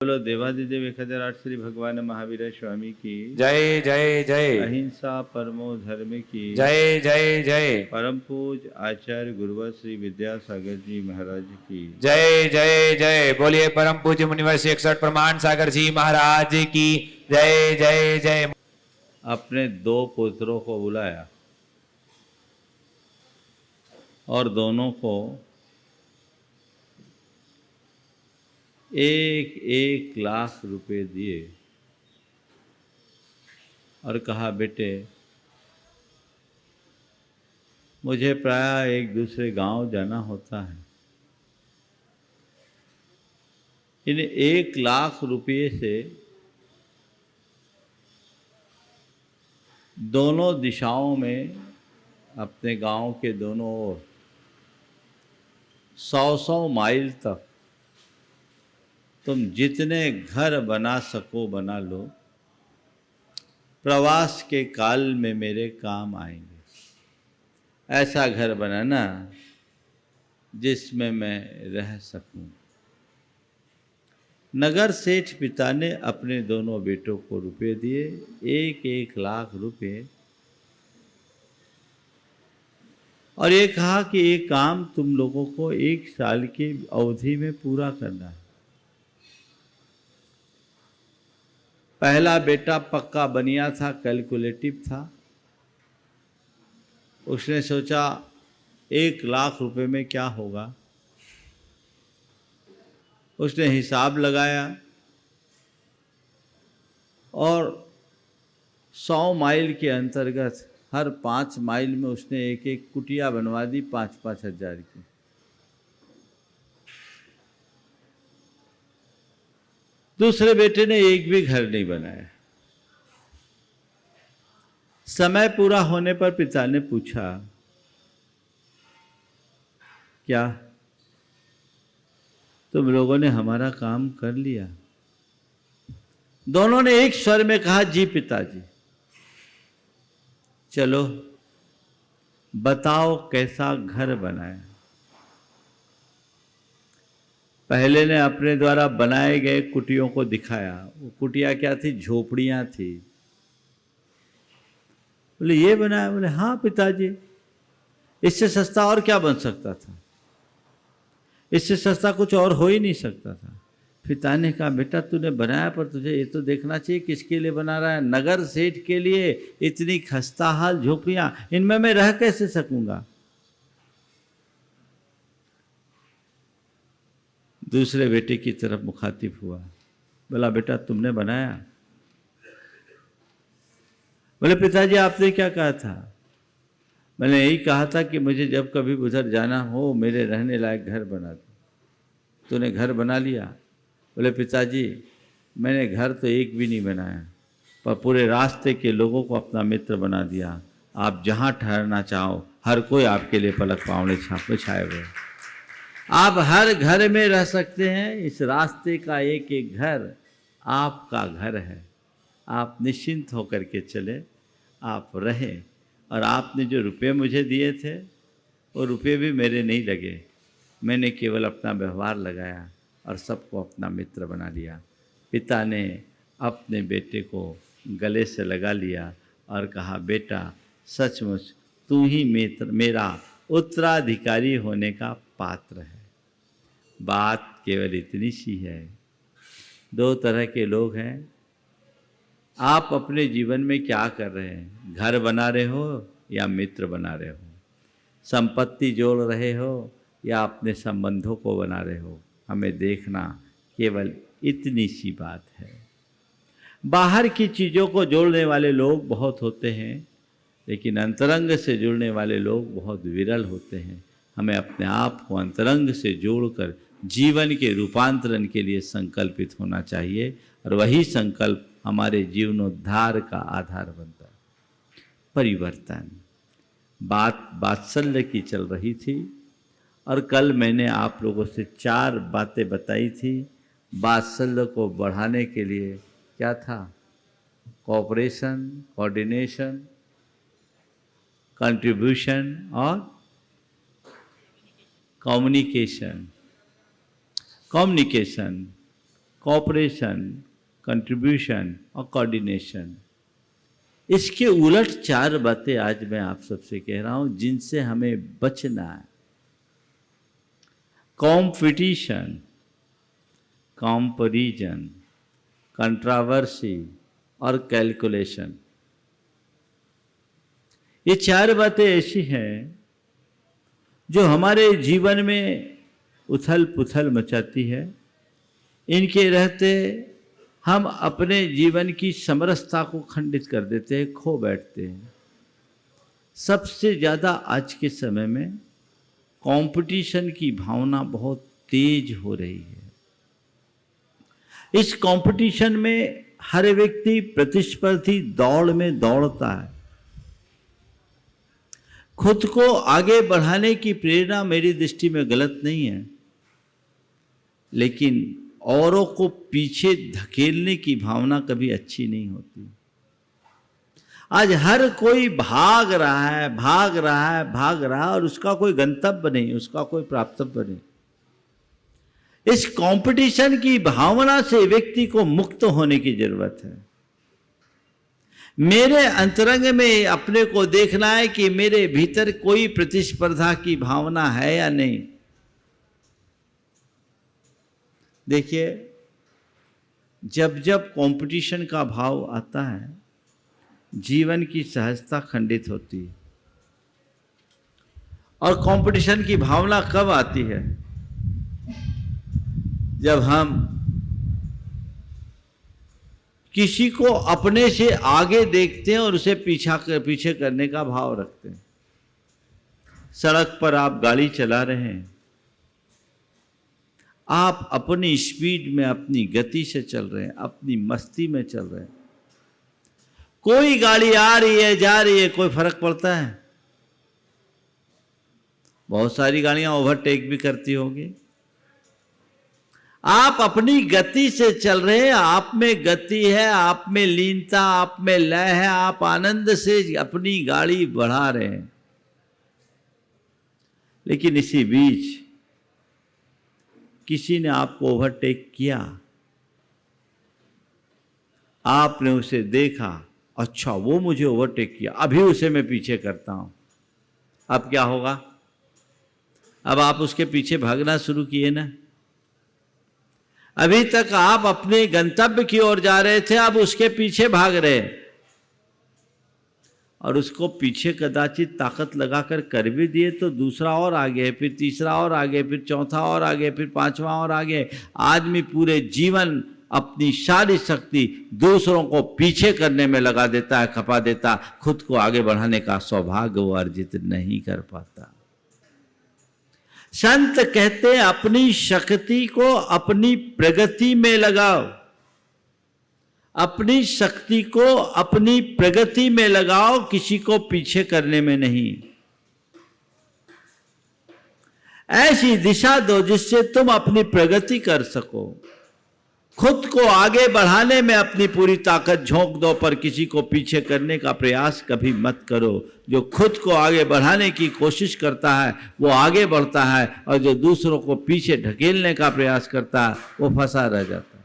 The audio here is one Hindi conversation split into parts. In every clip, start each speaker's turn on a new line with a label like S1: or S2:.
S1: बोलो देवादिदेव 1008 श्री भगवान महावीर स्वामी की
S2: जय जय जय।
S1: अहिंसा परमो धर्म की
S2: जय जय जय।
S1: परम पूज आचार्य गुरुवर श्री विद्यासागर जी महाराज की
S2: जय जय जय। बोलिए परम पूज्य मुनिवर 61 प्रमाण सागर जी महाराज की जय जय जय।
S1: अपने 2 पुत्रों को बुलाया और दोनों को 1-1 लाख रुपए दिए और कहा, बेटे मुझे प्रायः एक दूसरे गांव जाना होता है। इन 1 लाख रुपये से दोनों दिशाओं में अपने गांव के दोनों ओर 100-100 माइल तक तुम जितने घर बना सको बना लो, प्रवास के काल में मेरे काम आएंगे। ऐसा घर बनाना जिसमें मैं रह सकूं। नगर सेठ पिता ने अपने दोनों बेटों को रुपए दिए, 1-1 लाख रुपए, और ये कहा कि ये काम तुम लोगों को 1 साल की अवधि में पूरा करना है। पहला बेटा पक्का बनिया था, कैलकुलेटिव था। उसने सोचा 1 लाख रुपए में क्या होगा। उसने हिसाब लगाया और 100 माइल के अंतर्गत हर 5 माइल में उसने 1-1 कुटिया बनवा दी 5-5 हजार की। दूसरे बेटे ने एक भी घर नहीं बनाया। समय पूरा होने पर पिता ने पूछा, क्या तुम लोगों ने हमारा काम कर लिया? दोनों ने एक स्वर में कहा, जी पिताजी। चलो बताओ कैसा घर बनाया। पहले ने अपने द्वारा बनाए गए कुटियों को दिखाया। वो कुटिया क्या थी? झोपड़ियां थी। बोले ये बनाया? बोले हाँ पिताजी, इससे सस्ता और क्या बन सकता था? इससे सस्ता कुछ और हो ही नहीं सकता था। पिता ने कहा, बेटा तूने बनाया पर तुझे ये तो देखना चाहिए किसके लिए बना रहा है। नगर सेठ के लिए इतनी खस्ताहाल झोपड़ियां, इनमें मैं रह कैसे सकूंगा? दूसरे बेटे की तरफ मुखातिब हुआ, बोला बेटा तुमने बनाया? बोले पिताजी आपने क्या कहा था? मैंने यही कहा था कि मुझे जब कभी उधर जाना हो मेरे रहने लायक घर बना दो। तूने घर बना लिया? बोले पिताजी मैंने घर तो एक भी नहीं बनाया, पर पूरे रास्ते के लोगों को अपना मित्र बना दिया। आप जहाँ ठहरना चाहो हर कोई आपके लिए पलक पावने छापे छाए हुए। आप हर घर में रह सकते हैं। इस रास्ते का एक एक घर आपका घर है। आप निश्चिंत होकर के चले, आप रहें। और आपने जो रुपए मुझे दिए थे वो रुपए भी मेरे नहीं लगे, मैंने केवल अपना व्यवहार लगाया और सबको अपना मित्र बना लिया। पिता ने अपने बेटे को गले से लगा लिया और कहा, बेटा सचमुच तू ही मेरा उत्तराधिकारी होने का पात्र है। बात केवल इतनी सी है। 2 तरह के लोग हैं। आप अपने जीवन में क्या कर रहे हैं? घर बना रहे हो या मित्र बना रहे हो? संपत्ति जोड़ रहे हो या अपने संबंधों को बना रहे हो? हमें देखना केवल इतनी सी बात है। बाहर की चीज़ों को जोड़ने वाले लोग बहुत होते हैं, लेकिन अंतरंग से जुड़ने वाले लोग बहुत विरल होते हैं। हमें अपने आप को अंतरंग से जोड़कर जीवन के रूपांतरण के लिए संकल्पित होना चाहिए, और वही संकल्प हमारे जीवनोद्धार का आधार बनता है। परिवर्तन। बात वात्सल्य की चल रही थी और कल मैंने आप लोगों से 4 बातें बताई थी वात्सल्य को बढ़ाने के लिए। क्या था? कोऑपरेशन, कोऑर्डिनेशन, कंट्रीब्यूशन और कम्युनिकेशन। कॉपरेशन, कंट्रीब्यूशन और कोऑर्डिनेशन। इसके उलट 4 बातें आज मैं आप सबसे कह रहा हूं जिनसे हमें बचना है। कॉम्पिटिशन, कंपैरिजन, कंट्रोवर्सी और कैलकुलेशन। ये 4 बातें ऐसी हैं जो हमारे जीवन में उथल पुथल मचाती है। इनके रहते हम अपने जीवन की समरसता को खंडित कर देते हैं, खो बैठते हैं। सबसे ज़्यादा आज के समय में कंपटीशन की भावना बहुत तेज हो रही है। इस कंपटीशन में हर व्यक्ति प्रतिस्पर्धी दौड़ में दौड़ता है। खुद को आगे बढ़ाने की प्रेरणा मेरी दृष्टि में गलत नहीं है, लेकिन औरों को पीछे धकेलने की भावना कभी अच्छी नहीं होती। आज हर कोई भाग रहा है और उसका कोई गंतव्य नहीं, उसका कोई प्राप्तव्य नहीं। इस कंपटीशन की भावना से व्यक्ति को मुक्त होने की जरूरत है। मेरे अंतरंग में अपने को देखना है कि मेरे भीतर कोई प्रतिस्पर्धा की भावना है या नहीं। देखिए, जब जब कंपटीशन का भाव आता है, जीवन की सहजता खंडित होती है। और कंपटीशन की भावना कब आती है? जब हम किसी को अपने से आगे देखते हैं और उसे पीछे करने का भाव रखते हैं। सड़क पर आप गाड़ी चला रहे हैं, आप अपनी स्पीड में, अपनी गति से चल रहे हैं, अपनी मस्ती में चल रहे हैं। कोई गाड़ी आ रही है, जा रही है, कोई फर्क पड़ता है? बहुत सारी गाड़ियां ओवरटेक भी करती होगी। आप अपनी गति से चल रहे हैं, आप में गति है, आप में लीनता, आप में लय है, आप आनंद से अपनी गाड़ी बढ़ा रहे हैं। लेकिन इसी बीच किसी ने आपको ओवरटेक किया, आपने उसे देखा, अच्छा वो मुझे ओवरटेक किया, अभी उसे मैं पीछे करता हूं। अब क्या होगा? अब आप उसके पीछे भागना शुरू किए ना। अभी तक आप अपने गंतव्य की ओर जा रहे थे, अब उसके पीछे भाग रहे हैं। और उसको पीछे कदाचित ताकत लगाकर कर भी दिए तो दूसरा और आगे, फिर तीसरा और आगे, फिर चौथा और आगे, फिर पांचवा और आगे। आदमी पूरे जीवन अपनी सारी शक्ति दूसरों को पीछे करने में लगा देता है, खपा देता, खुद को आगे बढ़ाने का सौभाग्य वो अर्जित नहीं कर पाता। संत कहते हैं अपनी शक्ति को अपनी प्रगति में लगाओ, अपनी शक्ति को अपनी प्रगति में लगाओ, किसी को पीछे करने में नहीं। ऐसी दिशा दो जिससे तुम अपनी प्रगति कर सको। खुद को आगे बढ़ाने में अपनी पूरी ताकत झोंक दो, पर किसी को पीछे करने का प्रयास कभी मत करो। जो खुद को आगे बढ़ाने की कोशिश करता है वो आगे बढ़ता है, और जो दूसरों को पीछे ढकेलने का प्रयास करता है वो फंसा रह जाता है।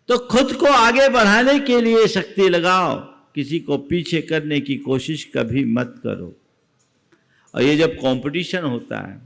S1: तो खुद को आगे बढ़ाने के लिए शक्ति लगाओ, किसी को पीछे करने की कोशिश कभी मत करो। और ये जब कंपटीशन होता है,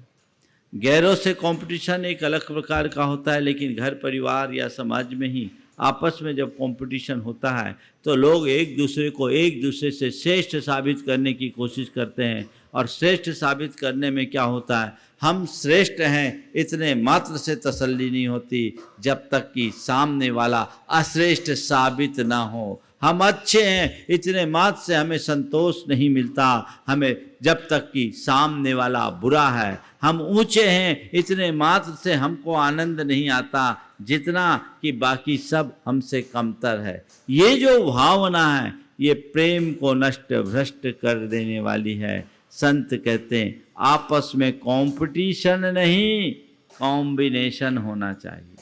S1: गैरों से कंपटीशन एक अलग प्रकार का होता है, लेकिन घर परिवार या समाज में ही आपस में जब कंपटीशन होता है तो लोग एक दूसरे से श्रेष्ठ साबित करने की कोशिश करते हैं। और श्रेष्ठ साबित करने में क्या होता है, हम श्रेष्ठ हैं इतने मात्र से तसल्ली नहीं होती जब तक कि सामने वाला अश्रेष्ठ साबित ना हो। हम अच्छे हैं इतने मात्र से हमें संतोष नहीं मिलता, हमें जब तक कि सामने वाला बुरा है। हम ऊंचे हैं इतने मात्र से हमको आनंद नहीं आता जितना कि बाकी सब हमसे कमतर है। ये जो भावना है ये प्रेम को नष्ट भ्रष्ट कर देने वाली है। संत कहते हैं आपस में कंपटीशन नहीं, कॉम्बिनेशन होना चाहिए।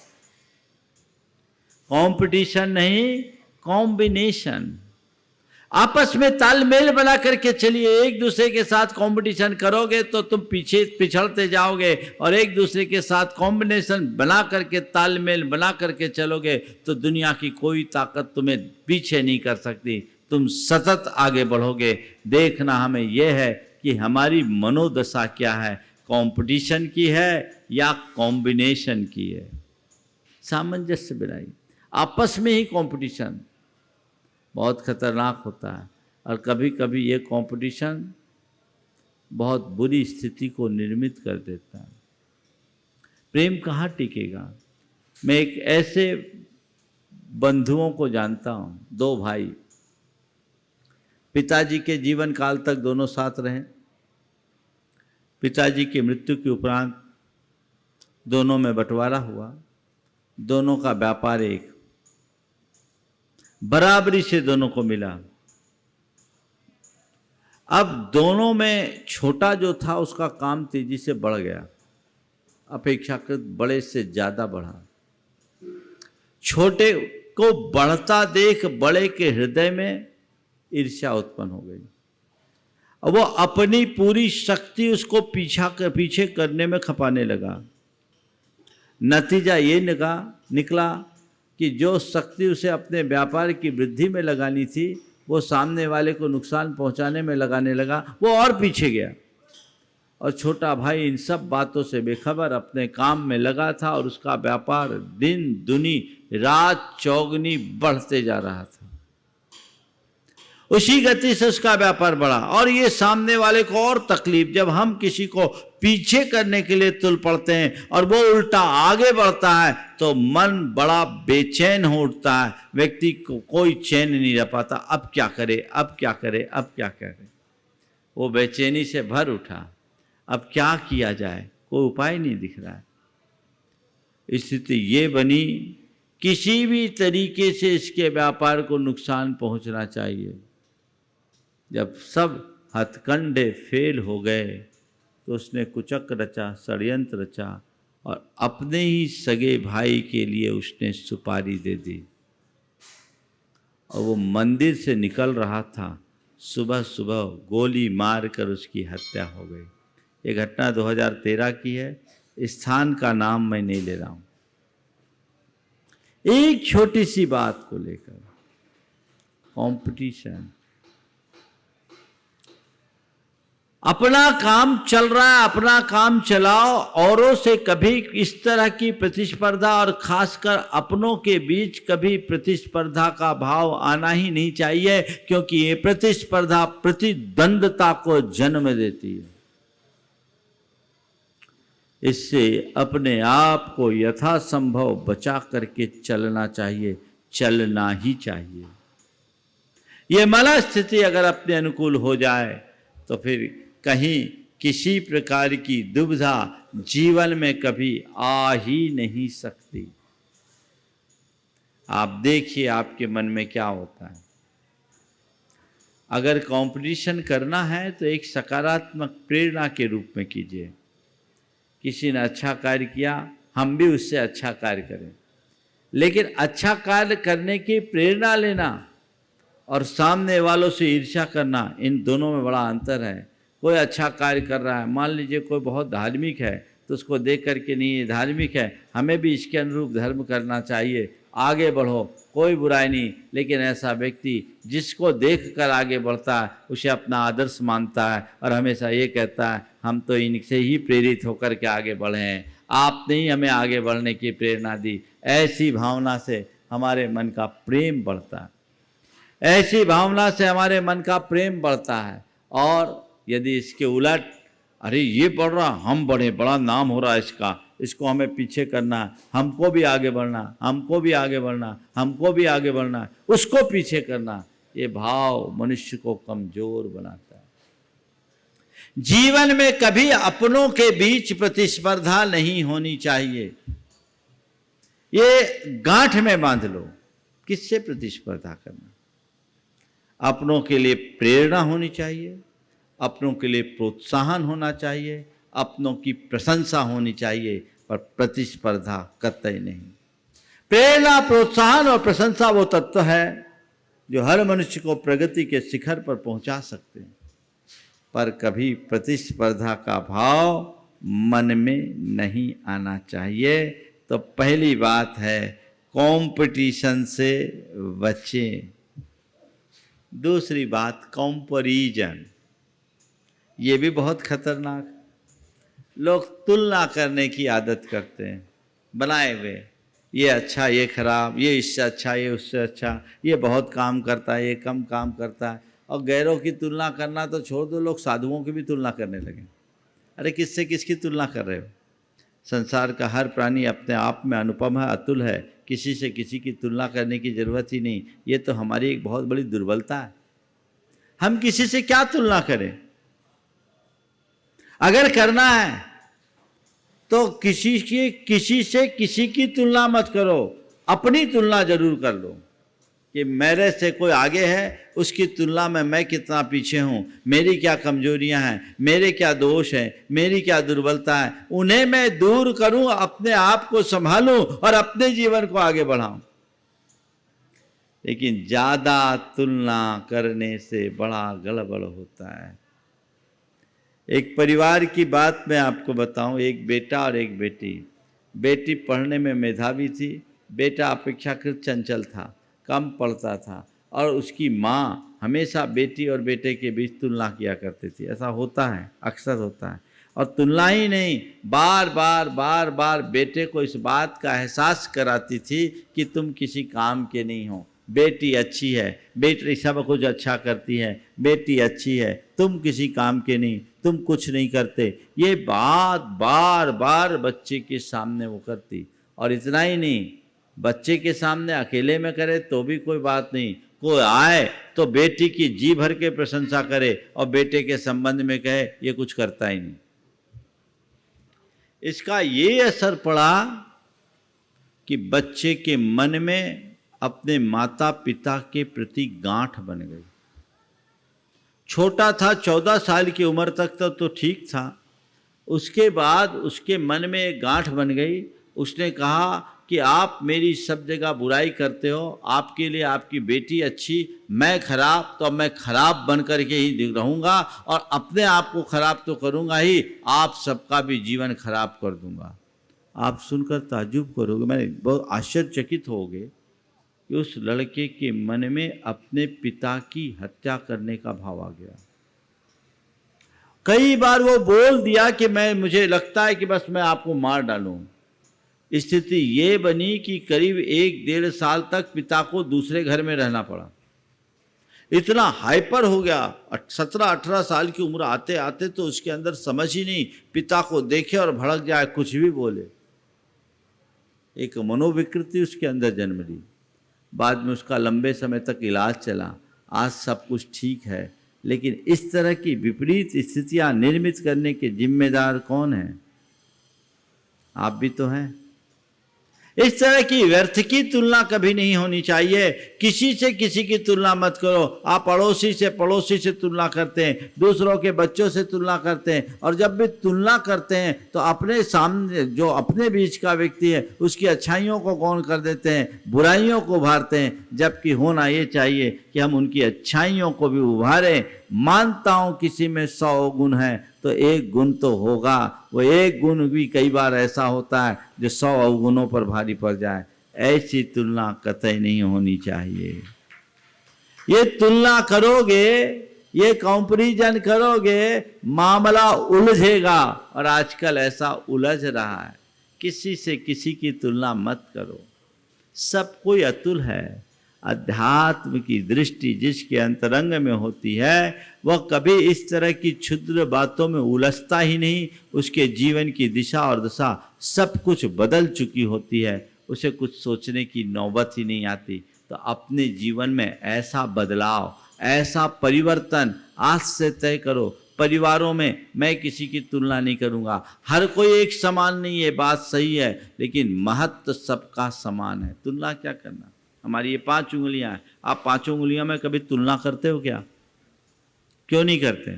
S1: कंपटीशन नहीं, कॉम्बिनेशन। आपस में तालमेल बना करके चलिए। एक दूसरे के साथ कंपटीशन करोगे तो तुम पीछे पिछड़ते जाओगे, और एक दूसरे के साथ कॉम्बिनेशन बना करके, तालमेल बना करके चलोगे तो दुनिया की कोई ताकत तुम्हें पीछे नहीं कर सकती, तुम सतत आगे बढ़ोगे। देखना हमें यह है कि हमारी मनोदशा क्या है, कंपटीशन की है या कॉम्बिनेशन की है। सामंजस्य बनाइए। आपस में ही कंपटीशन बहुत खतरनाक होता है, और कभी कभी ये कंपटीशन बहुत बुरी स्थिति को निर्मित कर देता है। प्रेम कहाँ टिकेगा। मैं एक ऐसे बंधुओं को जानता हूँ, दो भाई, पिताजी के जीवन काल तक दोनों साथ रहे। पिताजी की मृत्यु के उपरांत दोनों में बंटवारा हुआ। दोनों का व्यापार एक बराबरी से दोनों को मिला। अब दोनों में छोटा जो था उसका काम तेजी से बढ़ गया, अपेक्षाकृत बड़े से ज्यादा बढ़ा। छोटे को बढ़ता देख बड़े के हृदय में ईर्ष्या उत्पन्न हो गई। अब वो अपनी पूरी शक्ति उसको पीछे करने में खपाने लगा। नतीजा ये निकला कि जो शक्ति उसे अपने व्यापार की वृद्धि में लगानी थी वो सामने वाले को नुकसान पहुंचाने में लगाने लगा, वो और पीछे गया। और छोटा भाई इन सब बातों से बेखबर अपने काम में लगा था, और उसका व्यापार दिन दुनी रात चौगनी बढ़ते जा रहा था। उसी गति से उसका व्यापार बढ़ा, और ये सामने वाले को और तकलीफ। जब हम किसी को पीछे करने के लिए तुल पड़ते हैं और वो उल्टा आगे बढ़ता है तो मन बड़ा बेचैन हो उठता है। व्यक्ति को कोई चैन नहीं रह पाता, अब क्या करे, अब क्या करे, अब क्या करे। वो बेचैनी से भर उठा, अब क्या किया जाए, कोई उपाय नहीं दिख रहा है। स्थिति ये बनी, किसी भी तरीके से इसके व्यापार को नुकसान पहुंचना चाहिए। जब सब हथकंडे फेल हो गए तो उसने कुचक रचा, षड्यंत्र रचा, और अपने ही सगे भाई के लिए उसने सुपारी दे दी। और वो मंदिर से निकल रहा था, सुबह सुबह गोली मारकर उसकी हत्या हो गई। ये घटना 2013 की है, स्थान का नाम मैं नहीं ले रहा हूँ। एक छोटी सी बात को लेकर कंपटीशन। अपना काम चल रहा है, अपना काम चलाओ। औरों से कभी इस तरह की प्रतिस्पर्धा, और खासकर अपनों के बीच कभी प्रतिस्पर्धा का भाव आना ही नहीं चाहिए, क्योंकि ये प्रतिस्पर्धा प्रतिद्वंद्वता को जन्म देती है। इससे अपने आप को यथासंभव बचा करके चलना चाहिए, चलना ही चाहिए। ये मन स्थिति अगर अपने अनुकूल हो जाए तो फिर कहीं किसी प्रकार की दुविधा जीवन में कभी आ ही नहीं सकती। आप देखिए आपके मन में क्या होता है। अगर कंपटीशन करना है तो एक सकारात्मक प्रेरणा के रूप में कीजिए। किसी ने अच्छा कार्य किया, हम भी उससे अच्छा कार्य करें। लेकिन अच्छा कार्य करने की प्रेरणा लेना और सामने वालों से ईर्ष्या करना, इन दोनों में बड़ा अंतर है। कोई अच्छा कार्य कर रहा है, मान लीजिए कोई बहुत धार्मिक है, तो उसको देख करके नहीं ये धार्मिक है, हमें भी इसके अनुरूप धर्म करना चाहिए, आगे बढ़ो, कोई बुराई नहीं। लेकिन ऐसा व्यक्ति जिसको देख कर आगे बढ़ता है उसे अपना आदर्श मानता है और हमेशा ये कहता है हम तो इनसे ही प्रेरित होकर के आगे बढ़े हैं, आपने ही हमें आगे बढ़ने की प्रेरणा दी। ऐसी भावना से हमारे मन का प्रेम बढ़ता है, ऐसी भावना से हमारे मन का प्रेम बढ़ता है। और यदि इसके उलट, अरे ये बढ़ रहा, हम बढ़े, बड़ा नाम हो रहा है इसको हमें पीछे करना, हमको भी आगे बढ़ना, हमको भी आगे बढ़ना, हमको भी आगे बढ़ना, उसको पीछे करना, ये भाव मनुष्य को कमजोर बनाता है। जीवन में कभी अपनों के बीच प्रतिस्पर्धा नहीं होनी चाहिए। ये गांठ में बांध लो, किससे प्रतिस्पर्धा करना। अपनों के लिए प्रेरणा होनी चाहिए, अपनों के लिए प्रोत्साहन होना चाहिए, अपनों की प्रशंसा होनी चाहिए, पर प्रतिस्पर्धा कतई नहीं। प्रेरणा, प्रोत्साहन और प्रशंसा वो तत्व है जो हर मनुष्य को प्रगति के शिखर पर पहुंचा सकते हैं, पर कभी प्रतिस्पर्धा का भाव मन में नहीं आना चाहिए। तो पहली बात है कंपटीशन से बचें। दूसरी बात कंपैरिजन, ये भी बहुत खतरनाक। लोग तुलना करने की आदत करते हैं बनाए हुए, ये अच्छा ये खराब, ये इससे अच्छा ये उससे अच्छा, ये बहुत काम करता है ये कम काम करता है। और गैरों की तुलना करना तो छोड़ दो, लोग साधुओं की भी तुलना करने लगे। अरे किससे किसकी तुलना कर रहे हो? संसार का हर प्राणी अपने आप में अनुपम है, अतुल है, किसी से किसी की तुलना करने की जरूरत ही नहीं। ये तो हमारी एक बहुत बड़ी दुर्बलता है। हम किसी से क्या तुलना करें? अगर करना है तो किसी से किसी की तुलना मत करो, अपनी तुलना जरूर कर लो कि मेरे से कोई आगे है, उसकी तुलना में मैं कितना पीछे हूँ, मेरी क्या कमजोरियां हैं, मेरे क्या दोष हैं, मेरी क्या दुर्बलता है, उन्हें मैं दूर करूं, अपने आप को संभालूं और अपने जीवन को आगे बढ़ाऊं। लेकिन ज्यादा तुलना करने से बड़ा गड़बड़ होता है। एक परिवार की बात मैं आपको बताऊं, एक बेटा और एक बेटी। बेटी पढ़ने में मेधावी थी, बेटा अपेक्षाकृत चंचल था, कम पढ़ता था, और उसकी माँ हमेशा बेटी और बेटे के बीच तुलना किया करती थी। ऐसा होता है, अक्सर होता है। और तुलना ही नहीं, बार बार बेटे को इस बात का एहसास कराती थी कि तुम किसी काम के नहीं हो, बेटी अच्छी है, बेटी सब कुछ अच्छा करती है, बेटी अच्छी है, तुम किसी काम के नहीं, तुम कुछ नहीं करते। ये बात बार बार बच्चे के सामने वो करती। और इतना ही नहीं, बच्चे के सामने अकेले में करे तो भी कोई बात नहीं, कोई आए तो बेटी की जी भर के प्रशंसा करे और बेटे के संबंध में कहे ये कुछ करता ही नहीं। इसका ये असर पड़ा कि बच्चे के मन में अपने माता पिता के प्रति गांठ बन गई। छोटा था, 14 साल की उम्र तक तो ठीक था, उसके बाद उसके मन में एक गांठ बन गई। उसने कहा कि आप मेरी सब जगह बुराई करते हो, आपके लिए आपकी बेटी अच्छी, मैं खराब, तो मैं खराब बन कर के ही रहूँगा और अपने आप को खराब तो करूँगा ही, आप सबका भी जीवन खराब कर दूँगा। आप सुनकर ताज्जुब करोगे, मैंने बहुत आश्चर्यचकित होगे कि उस लड़के के मन में अपने पिता की हत्या करने का भाव आ गया। कई बार वो बोल दिया कि मुझे लगता है कि बस मैं आपको मार डालूं। स्थिति ये बनी कि करीब 1-1.5 साल तक पिता को दूसरे घर में रहना पड़ा। इतना हाइपर हो गया, 17-18 साल की उम्र आते आते तो उसके अंदर समझ ही नहीं, पिता को देखे और भड़क जाए, कुछ भी बोले। एक मनोविकृति उसके अंदर जन्म ली। बाद में उसका लंबे समय तक इलाज चला, आज सब कुछ ठीक है। लेकिन इस तरह की विपरीत स्थितियां निर्मित करने के जिम्मेदार कौन है? आप भी तो हैं। इस तरह की व्यर्थ की तुलना कभी नहीं होनी चाहिए। किसी से किसी की तुलना मत करो। आप पड़ोसी से तुलना करते हैं, दूसरों के बच्चों से तुलना करते हैं, और जब भी तुलना करते हैं तो अपने सामने जो अपने बीच का व्यक्ति है उसकी अच्छाइयों को गौण कर देते हैं, बुराइयों को उभारते हैं। जबकि होना ये चाहिए कि हम उनकी अच्छाइयों को भी उभारें। मानता हूँ किसी में 100 गुण है तो एक गुण तो होगा, वो एक गुण भी कई बार ऐसा होता है जो 100 अवगुणों पर भारी पड़ जाए। ऐसी तुलना कतई नहीं होनी चाहिए। ये तुलना करोगे, ये कंपैरिजन करोगे, मामला उलझेगा। और आजकल ऐसा उलझ रहा है। किसी से किसी की तुलना मत करो, सब कोई अतुल है। अध्यात्म की दृष्टि जिसके अंतरंग में होती है वह कभी इस तरह की क्षुद्र बातों में उलझता ही नहीं। उसके जीवन की दिशा और दशा सब कुछ बदल चुकी होती है, उसे कुछ सोचने की नौबत ही नहीं आती। तो अपने जीवन में ऐसा बदलाव, ऐसा परिवर्तन आज से तय करो। परिवारों में मैं किसी की तुलना नहीं करूंगा। हर कोई एक समान नहीं है, बात सही है, लेकिन महत्व सबका समान है। तुलना क्या करना? हमारी ये 5 उंगलियां हैं, आप 5 उंगलियों में कभी तुलना करते हो क्या? क्यों नहीं करते?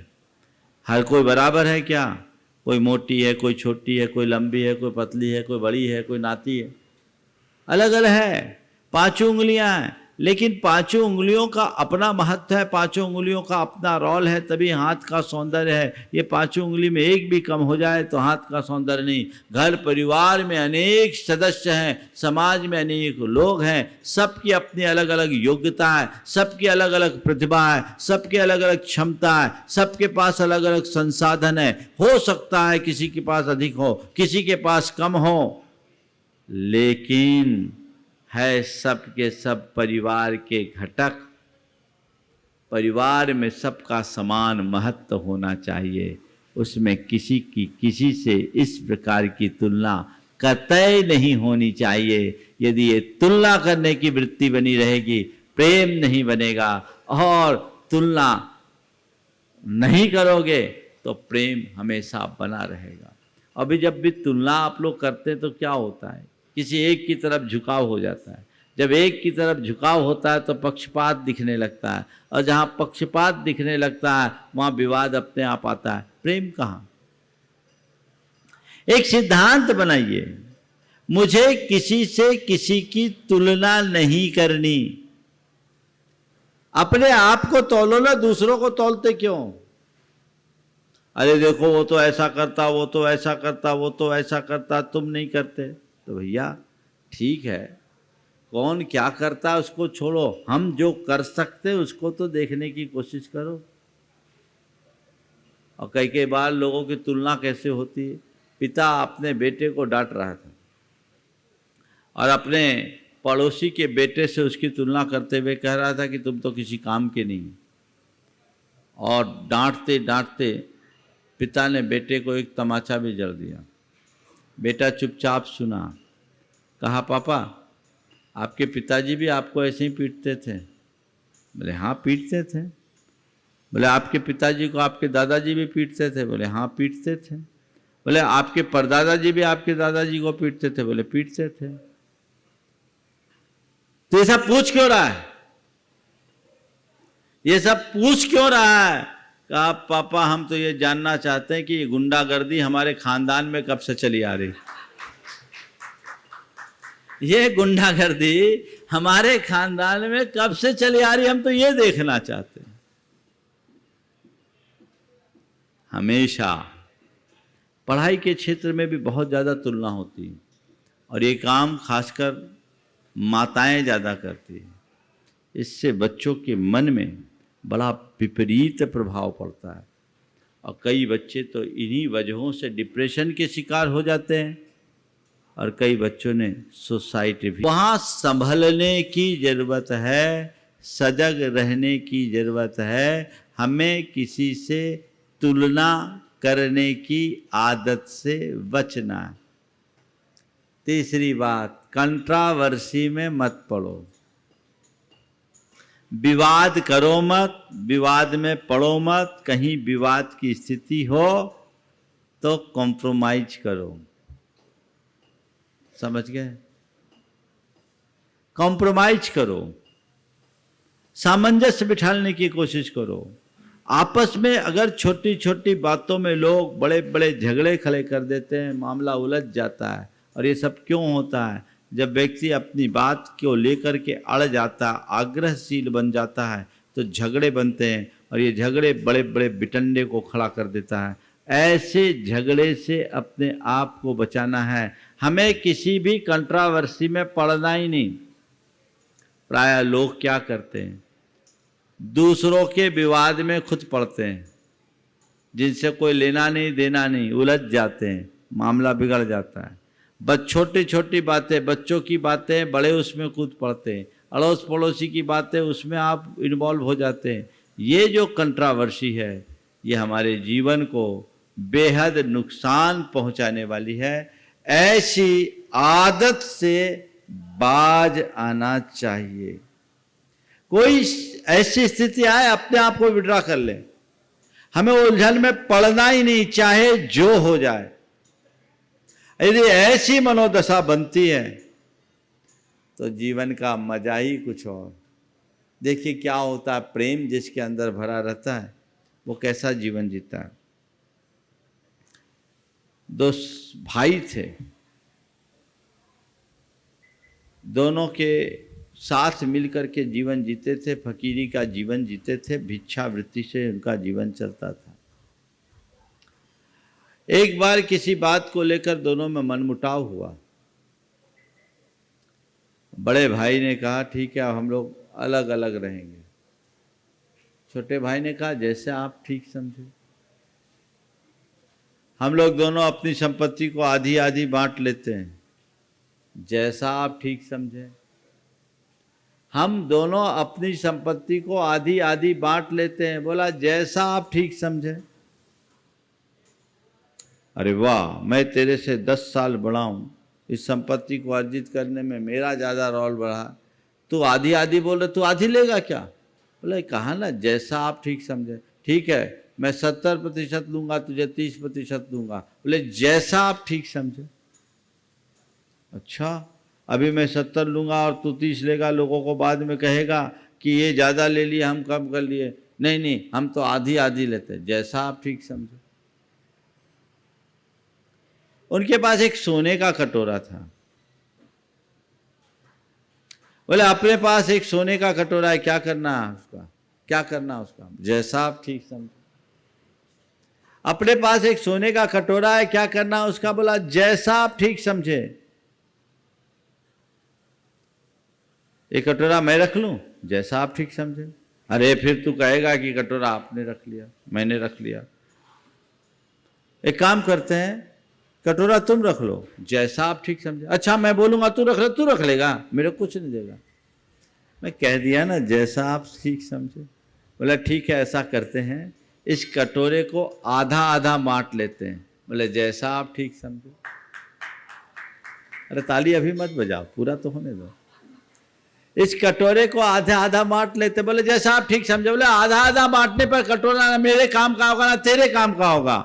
S1: हर कोई बराबर है क्या? कोई मोटी है, कोई छोटी है, कोई लंबी है, कोई पतली है, कोई बड़ी है, कोई नाती है, अलग अलग है। 5 उंगलियां हैं। लेकिन पांचों उंगलियों का अपना महत्व है, पांचों उंगलियों का अपना रोल है, तभी हाथ का सौंदर्य है। ये पांचों उंगली में एक भी कम हो जाए तो हाथ का सौंदर्य नहीं। घर परिवार में अनेक सदस्य हैं, समाज में अनेक लोग हैं, सबकी अपनी अलग अलग योग्यता है, सबकी अलग अलग प्रतिभा है, सबकी अलग अलग क्षमता है, सबके पास अलग अलग संसाधन है। हो सकता है किसी के पास अधिक हो, किसी के पास कम हो, लेकिन है सब के सब परिवार के घटक। परिवार में सबका समान महत्व होना चाहिए, उसमें किसी की किसी से इस प्रकार की तुलना कतई नहीं होनी चाहिए। यदि ये तुलना करने की वृत्ति बनी रहेगी, प्रेम नहीं बनेगा, और तुलना नहीं करोगे तो प्रेम हमेशा बना रहेगा। अभी जब भी तुलना आप लोग करते हैं तो क्या होता है, किसी एक की तरफ झुकाव हो जाता है। जब एक की तरफ झुकाव होता है तो पक्षपात दिखने लगता है, और जहाँ पक्षपात दिखने लगता है वहाँ विवाद अपने आप आता है। प्रेम कहाँ? एक सिद्धांत बनाइए, मुझे किसी से किसी की तुलना नहीं करनी। अपने आप को तौलो ना, दूसरों को तौलते क्यों? अरे देखो वो तो ऐसा करता, वो तो ऐसा करता, वो तो ऐसा करता, तुम नहीं करते। तो भैया ठीक है, कौन क्या करता है उसको छोड़ो, हम जो कर सकते उसको तो देखने की कोशिश करो। और कई बार लोगों की तुलना कैसे होती है। पिता अपने बेटे को डांट रहा था और अपने पड़ोसी के बेटे से उसकी तुलना करते हुए कह रहा था कि तुम तो किसी काम के नहीं। और डांटते डांटते पिता ने बेटे को एक तमाचा भी जड़ दिया। बेटा चुपचाप सुना। कहा पापा आपके पिताजी भी आपको ऐसे ही पीटते थे? बोले हाँ पीटते थे। बोले आपके पिताजी को आपके दादाजी भी पीटते थे? बोले हाँ पीटते थे। बोले आपके परदादाजी भी आपके दादाजी को पीटते थे? बोले पीटते थे। तो ये सब पूछ क्यों रहा है? ये सब पूछ क्यों रहा है? कहा पापा हम तो ये जानना चाहते हैं कि ये गुंडागर्दी हमारे खानदान में कब से चली आ रही। ये गुंडागर्दी हमारे खानदान में कब से चली आ रही, हम तो ये देखना चाहते हैं। हमेशा पढ़ाई के क्षेत्र में भी बहुत ज़्यादा तुलना होती है, और ये काम खासकर माताएं ज़्यादा करती है। इससे बच्चों के मन में बड़ा विपरीत प्रभाव पड़ता है, और कई बच्चे तो इन्हीं वजहों से डिप्रेशन के शिकार हो जाते हैं, और कई बच्चों ने सुसाइड भी। वहाँ संभलने की ज़रूरत है, सजग रहने की ज़रूरत है। हमें किसी से तुलना करने की आदत से बचना है। तीसरी बात, कंट्रावर्सी में मत पड़ो। विवाद करो मत, विवाद में पड़ो मत। कहीं विवाद की स्थिति हो तो कॉम्प्रोमाइज करो। समझ गए? कॉम्प्रोमाइज करो, सामंजस्य बिठाने की कोशिश करो। आपस में अगर छोटी छोटी बातों में लोग बड़े बड़े झगड़े खड़े कर देते हैं, मामला उलझ जाता है। और ये सब क्यों होता है? जब व्यक्ति अपनी बात को लेकर के अड़ जाता है, आग्रहशील बन जाता है, तो झगड़े बनते हैं, और ये झगड़े बड़े बड़े बिटंडे को खड़ा कर देता है। ऐसे झगड़े से अपने आप को बचाना है। हमें किसी भी कंट्रावर्सी में पड़ना ही नहीं। प्रायः लोग क्या करते हैं, दूसरों के विवाद में खुद पड़ते हैं, जिनसे कोई लेना नहीं देना नहीं, उलझ जाते हैं, मामला बिगड़ जाता है। बस छोटी छोटी बातें, बच्चों की बातें, बड़े उसमें कूद पड़ते हैं, अड़ोस पड़ोसी की बातें, उसमें आप इन्वॉल्व हो जाते हैं। ये जो कंट्रावर्सी है, ये हमारे जीवन को बेहद नुकसान पहुंचाने वाली है। ऐसी आदत से बाज आना चाहिए। कोई ऐसी स्थिति आए, अपने आप को विड्रा कर ले। हमें उलझन में पड़ना ही नहीं, चाहे जो हो जाए। यदि ऐसी मनोदशा बनती है तो जीवन का मजा ही कुछ और। देखिए क्या होता है, प्रेम जिसके अंदर भरा रहता है वो कैसा जीवन जीता है। दो भाई थे, दोनों के साथ मिलकर के जीवन जीते थे, फकीरी का जीवन जीते थे, भिक्षावृत्ति से उनका जीवन चलता था। एक बार किसी बात को लेकर दोनों में मनमुटाव हुआ। बड़े भाई ने कहा ठीक है अब हम लोग अलग अलग रहेंगे। छोटे भाई ने कहा जैसे आप ठीक समझे, हम लोग दोनों अपनी संपत्ति को आधी आधी बांट लेते हैं, जैसा आप ठीक समझे। हम दोनों अपनी संपत्ति को आधी आधी बांट लेते हैं। बोला जैसा आप ठीक समझे। अरे वाह, मैं तेरे से 10 साल बड़ा हूं, इस संपत्ति को अर्जित करने में मेरा ज़्यादा रोल बढ़ा, तू आधी आधी बोल रहे, तू आधी लेगा क्या? बोले कहा ना जैसा आप ठीक समझे। ठीक है मैं 70% लूँगा, तुझे 30% दूंगा। बोले जैसा आप ठीक समझे। अच्छा अभी मैं 70 लूँगा और तू 30 लेगा, लोगों को बाद में कहेगा कि ये ज़्यादा ले लिए, हम कम कर लिए। नहीं नहीं, हम तो आधी आधी लेते, जैसा आप ठीक समझे। उनके पास एक सोने का कटोरा था। बोले अपने पास एक सोने का कटोरा है, क्या करना है उसका? क्या करना उसका? जैसा आप ठीक समझे। अपने पास एक सोने का कटोरा है, क्या करना है उसका? बोला जैसा आप ठीक समझे। एक कटोरा मैं रख लूं, जैसा आप ठीक समझे। अरे फिर तू कहेगा कि कटोरा आपने रख लिया, मैंने रख लिया। एक काम करते हैं, कटोरा तुम रख लो, जैसा आप ठीक समझे। अच्छा मैं बोलूंगा तू रख ले, तू रख लेगा, मेरे को कुछ नहीं देगा। मैं कह दिया ना जैसा आप ठीक समझे। बोला ठीक है ऐसा करते हैं, इस कटोरे को आधा आधा बांट लेते हैं। बोले जैसा आप ठीक समझे। अरे ताली अभी मत बजाओ, पूरा तो होने दो। इस कटोरे को आधा आधा बांट लेते। बोले जैसा आप ठीक समझे। बोले आधा आधा बांटने पर कटोरा ना मेरे काम का होगा ना तेरे काम का होगा,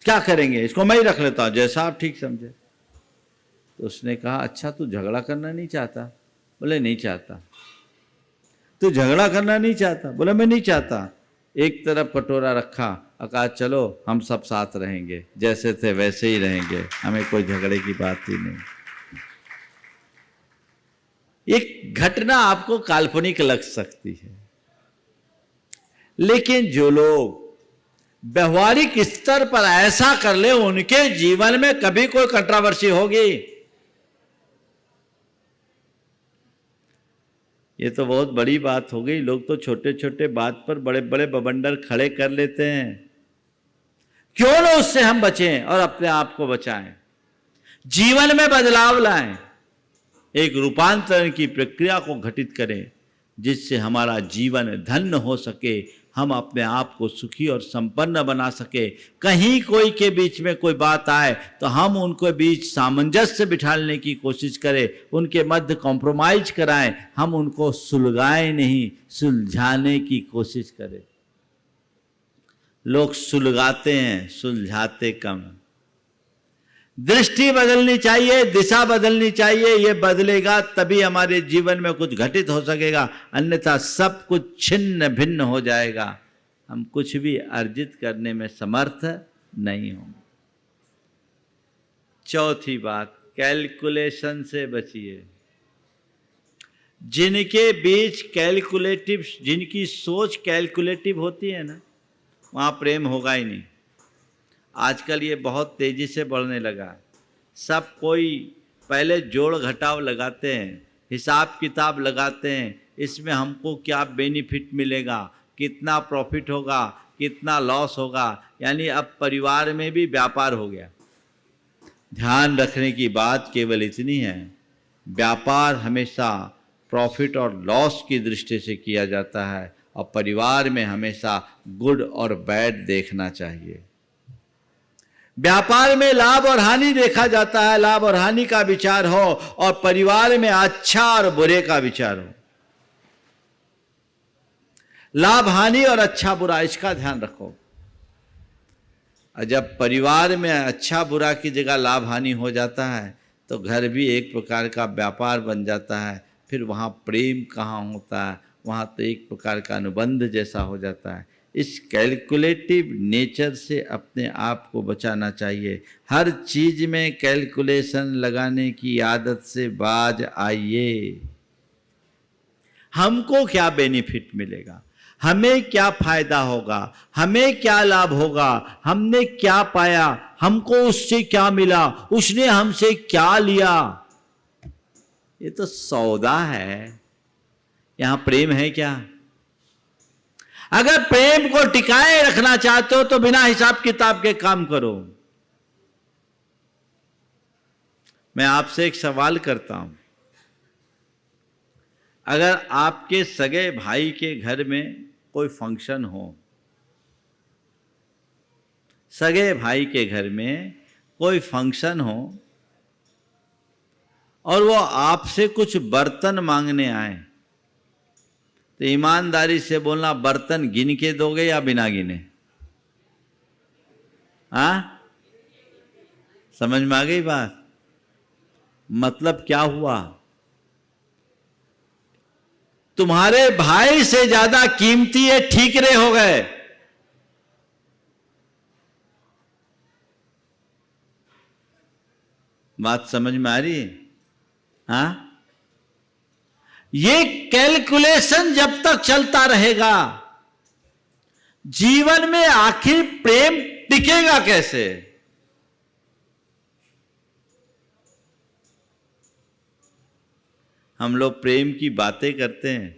S1: क्या करेंगे? इसको मैं ही रख लेता हूं, जैसा आप ठीक समझे। तो उसने कहा अच्छा तू झगड़ा करना नहीं चाहता? बोले नहीं चाहता। तू झगड़ा करना नहीं चाहता? बोले मैं नहीं चाहता। एक तरफ कटोरा रखा, कहा चलो हम सब साथ रहेंगे, जैसे थे वैसे ही रहेंगे, हमें कोई झगड़े की बात ही नहीं। एक घटना आपको काल्पनिक लग सकती है, लेकिन जो लोग व्यवहारिक स्तर पर ऐसा कर ले उनके जीवन में कभी कोई कंट्रोवर्सी होगी? ये तो बहुत बड़ी बात हो गई। लोग तो छोटे छोटे बात पर बड़े बड़े बवंडर खड़े कर लेते हैं। क्यों ना उससे हम बचें और अपने आप को बचाएं, जीवन में बदलाव लाएं, एक रूपांतरण की प्रक्रिया को घटित करें जिससे हमारा जीवन धन्य हो सके, हम अपने आप को सुखी और संपन्न बना सके। कहीं कोई के बीच में कोई बात आए तो हम उनके बीच सामंजस्य बिठाने की कोशिश करें, उनके मध्य कॉम्प्रोमाइज कराएं, हम उनको सुलगाएं नहीं, सुलझाने की कोशिश करें। लोग सुलगाते हैं, सुलझाते कम। दृष्टि बदलनी चाहिए, दिशा बदलनी चाहिए। ये बदलेगा तभी हमारे जीवन में कुछ घटित हो सकेगा, अन्यथा सब कुछ छिन्न भिन्न हो जाएगा। हम कुछ भी अर्जित करने में समर्थ नहीं होंगे। चौथी बात, कैलकुलेशन से बचिए। जिनके बीच कैलकुलेटिव, जिनकी सोच कैलकुलेटिव होती है ना, वहाँ प्रेम होगा ही नहीं। आजकल ये बहुत तेज़ी से बढ़ने लगा। सब कोई पहले जोड़ घटाव लगाते हैं, हिसाब किताब लगाते हैं, इसमें हमको क्या बेनिफिट मिलेगा, कितना प्रॉफिट होगा, कितना लॉस होगा। यानी अब परिवार में भी व्यापार हो गया। ध्यान रखने की बात केवल इतनी है, व्यापार हमेशा प्रॉफिट और लॉस की दृष्टि से किया जाता है और परिवार में हमेशा गुड और बैड देखना चाहिए। व्यापार में लाभ और हानि देखा जाता है, लाभ और हानि का विचार हो, और परिवार में अच्छा और बुरे का विचार हो। लाभ हानि और अच्छा बुरा, इसका ध्यान रखो। और जब परिवार में अच्छा बुरा की जगह लाभ हानि हो जाता है तो घर भी एक प्रकार का व्यापार बन जाता है। फिर वहाँ प्रेम कहाँ होता है, वहाँ तो एक प्रकार का अनुबंध जैसा हो जाता है। इस कैलकुलेटिव नेचर से अपने आप को बचाना चाहिए। हर चीज में कैलकुलेशन लगाने की आदत से बाज आइए। हमको क्या बेनिफिट मिलेगा, हमें क्या फायदा होगा, हमें क्या लाभ होगा, हमने क्या पाया, हमको उससे क्या मिला, उसने हमसे क्या लिया। ये तो सौदा है, यहां प्रेम है क्या? अगर प्रेम को टिकाए रखना चाहते हो तो बिना हिसाब किताब के काम करो। मैं आपसे एक सवाल करता हूं, अगर आपके सगे भाई के घर में कोई फंक्शन हो, सगे भाई के घर में कोई फंक्शन हो और वो आपसे कुछ बर्तन मांगने आए, तो ईमानदारी से बोलना, बर्तन गिन के दोगे या बिना गिने? हाँ, समझ में आ गई बात? मतलब क्या हुआ? तुम्हारे भाई से ज्यादा कीमती ये ठीकरे हो गए। बात समझ में आ रही है? हाँ, ये कैलकुलेशन जब तक चलता रहेगा, जीवन में आखिर प्रेम टिकेगा कैसे? हम लोग प्रेम की बातें करते हैं,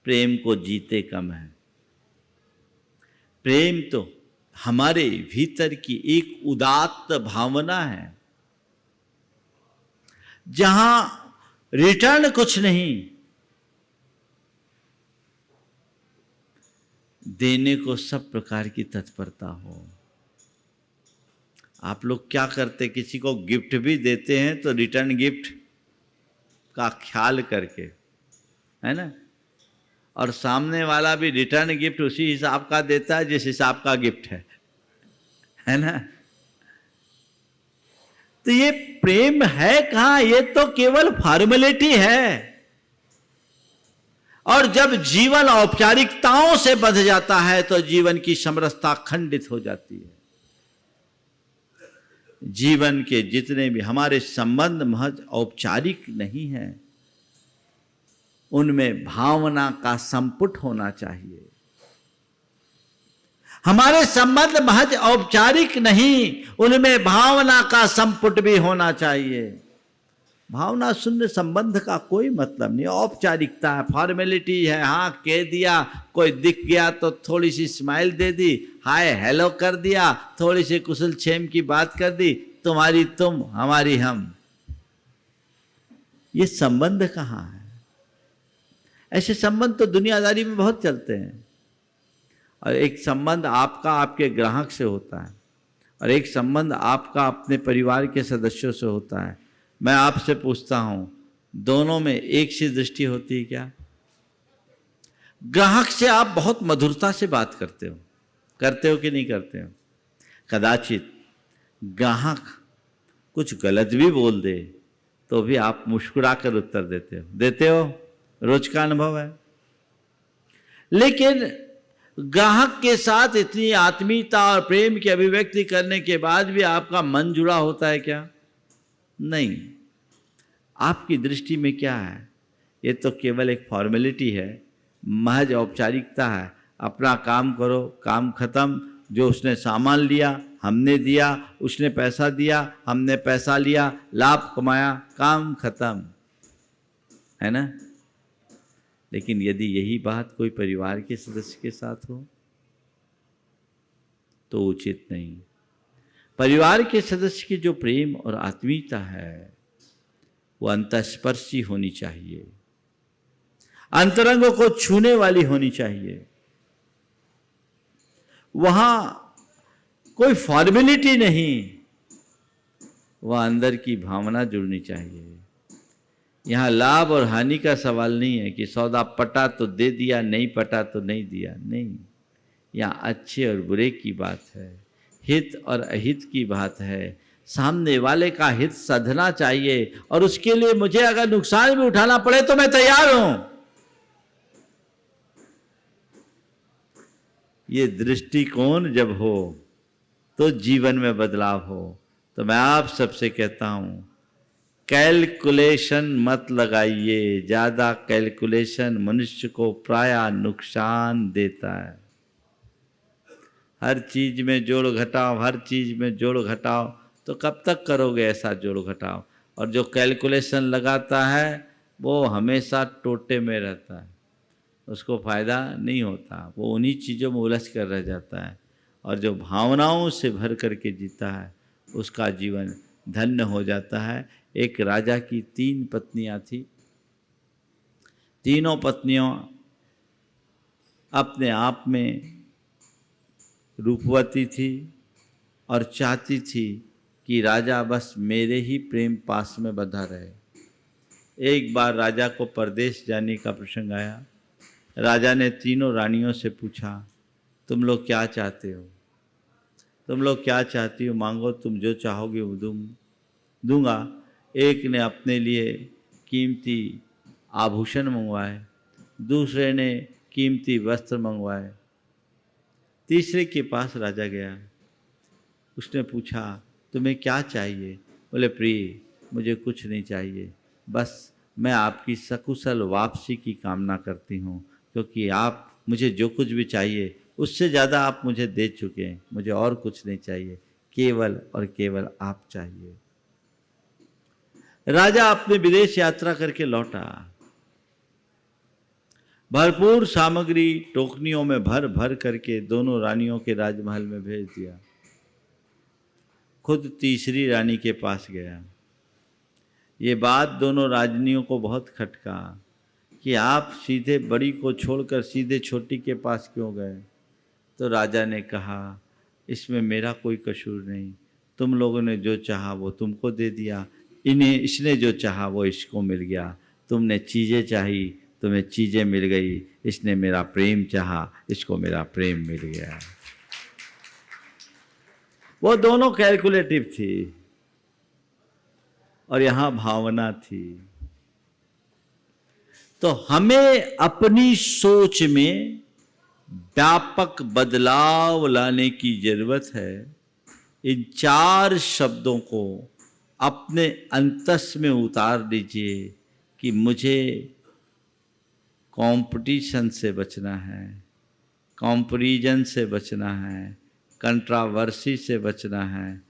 S1: प्रेम को जीते कम है। प्रेम तो हमारे भीतर की एक उदात्त भावना है, जहां रिटर्न कुछ नहीं, देने को सब प्रकार की तत्परता हो। आप लोग क्या करते, किसी को गिफ्ट भी देते हैं तो रिटर्न गिफ्ट का ख्याल करके, है ना? और सामने वाला भी रिटर्न गिफ्ट उसी हिसाब का देता है जिस हिसाब का गिफ्ट है ना? तो ये प्रेम है कहां? ये तो केवल फॉर्मेलिटी है। और जब जीवन औपचारिकताओं से बंध जाता है तो जीवन की समरसता खंडित हो जाती है। जीवन के जितने भी हमारे संबंध महज औपचारिक नहीं है, उनमें भावना का संपुट होना चाहिए। हमारे संबंध महज औपचारिक नहीं, उनमें भावना का संपुट भी होना चाहिए। भावना शून्य संबंध का कोई मतलब नहीं, औपचारिकता है, फॉर्मेलिटी है। हाँ, कह दिया, कोई दिख गया तो थोड़ी सी स्माइल दे दी, हाय हेलो कर दिया, थोड़ी सी कुशल क्षेम की बात कर दी, तुम्हारी तुम हमारी हम। ये संबंध कहाँ है? ऐसे संबंध तो दुनियादारी में बहुत चलते हैं। और एक संबंध आपका आपके ग्राहक से होता है, और एक संबंध आपका अपने परिवार के सदस्यों से होता है। मैं आपसे पूछता हूं, दोनों में एक सी दृष्टि होती है क्या? ग्राहक से आप बहुत मधुरता से बात करते हो कि नहीं करते हो? कदाचित ग्राहक कुछ गलत भी बोल दे तो भी आप मुस्कुराकर उत्तर देते हो, रोज का अनुभव है। लेकिन ग्राहक के साथ इतनी आत्मीयता और प्रेम की अभिव्यक्ति करने के बाद भी आपका मन जुड़ा होता है क्या? नहीं। आपकी दृष्टि में क्या है? ये तो केवल एक फॉर्मेलिटी है, महज औपचारिकता है। अपना काम करो, काम खत्म। जो उसने सामान लिया हमने दिया, उसने पैसा दिया हमने पैसा लिया, लाभ कमाया, काम खत्म, है ना? लेकिन यदि यही बात कोई परिवार के सदस्य के साथ हो तो उचित नहीं। परिवार के सदस्य की जो प्रेम और आत्मीयता है वो अंतःस्पर्शी होनी चाहिए, अंतरंगों को छूने वाली होनी चाहिए। वहां कोई फॉर्मेलिटी नहीं, वहां अंदर की भावना जुड़नी चाहिए। यहां लाभ और हानि का सवाल नहीं है कि सौदा पटा तो दे दिया, नहीं पटा तो नहीं दिया, नहीं। यहां अच्छे और बुरे की बात है, हित और अहित की बात है। सामने वाले का हित साधना चाहिए, और उसके लिए मुझे अगर नुकसान भी उठाना पड़े तो मैं तैयार हूं। ये दृष्टिकोण जब हो तो जीवन में बदलाव हो। तो मैं आप सबसे कहता हूं, कैलकुलेशन मत लगाइए, ज़्यादा कैलकुलेशन मनुष्य को प्रायः नुकसान देता है। हर चीज़ में जोड़ घटाव, हर चीज़ में जोड़ घटाव, तो कब तक करोगे ऐसा जोड़ घटाव? और जो कैलकुलेशन लगाता है वो हमेशा टोटे में रहता है, उसको फ़ायदा नहीं होता, वो उन्हीं चीज़ों में उलझ कर रह जाता है। और जो भावनाओं से भर करके जीता है उसका जीवन धन्य हो जाता है। एक राजा की 3 पत्नियां थी, तीनों पत्नियों अपने आप में रूपवती थी और चाहती थी कि राजा बस मेरे ही प्रेम पास में बंधा रहे। एक बार राजा को परदेश जाने का प्रसंग आया। राजा ने तीनों रानियों से पूछा, तुम लोग क्या चाहते हो? तुम लोग क्या चाहती हो? मांगो, तुम जो चाहोगे वो दूंगा। एक ने अपने लिए कीमती आभूषण मंगवाए, दूसरे ने कीमती वस्त्र मंगवाए, तीसरे के पास राजा गया। उसने पूछा, तुम्हें क्या चाहिए? बोले, प्रिय, मुझे कुछ नहीं चाहिए, बस मैं आपकी सकुशल वापसी की कामना करती हूँ, क्योंकि आप मुझे जो कुछ भी चाहिए उससे ज़्यादा आप मुझे दे चुके हैं, मुझे और कुछ नहीं चाहिए, केवल और केवल आप चाहिए। राजा अपने विदेश यात्रा करके लौटा, भरपूर सामग्री टोकनियों में भर भर करके दोनों रानियों के राजमहल में भेज दिया। खुद तीसरी रानी के पास गया। ये बात दोनों राजनियों को बहुत खटका कि आप सीधे बड़ी को छोड़कर सीधे छोटी के पास क्यों गए? तो राजा ने कहा, इसमें मेरा कोई कसूर नहीं, तुम लोगों ने जो चाहा वो तुमको दे दिया, इसने जो चाहा वो इसको मिल गया। तुमने चीज़ें चाही, तुम्हें चीज़ें मिल गई, इसने मेरा प्रेम चाहा, इसको मेरा प्रेम मिल गया। वो दोनों कैलकुलेटिव थी और यहाँ भावना थी। तो हमें अपनी सोच में व्यापक बदलाव लाने की जरूरत है। इन 4 शब्दों को अपने अंतस में उतार दीजिए कि मुझे कंपटीशन से बचना है, कंपैरिजन से बचना है, कंट्रावर्सी से बचना है,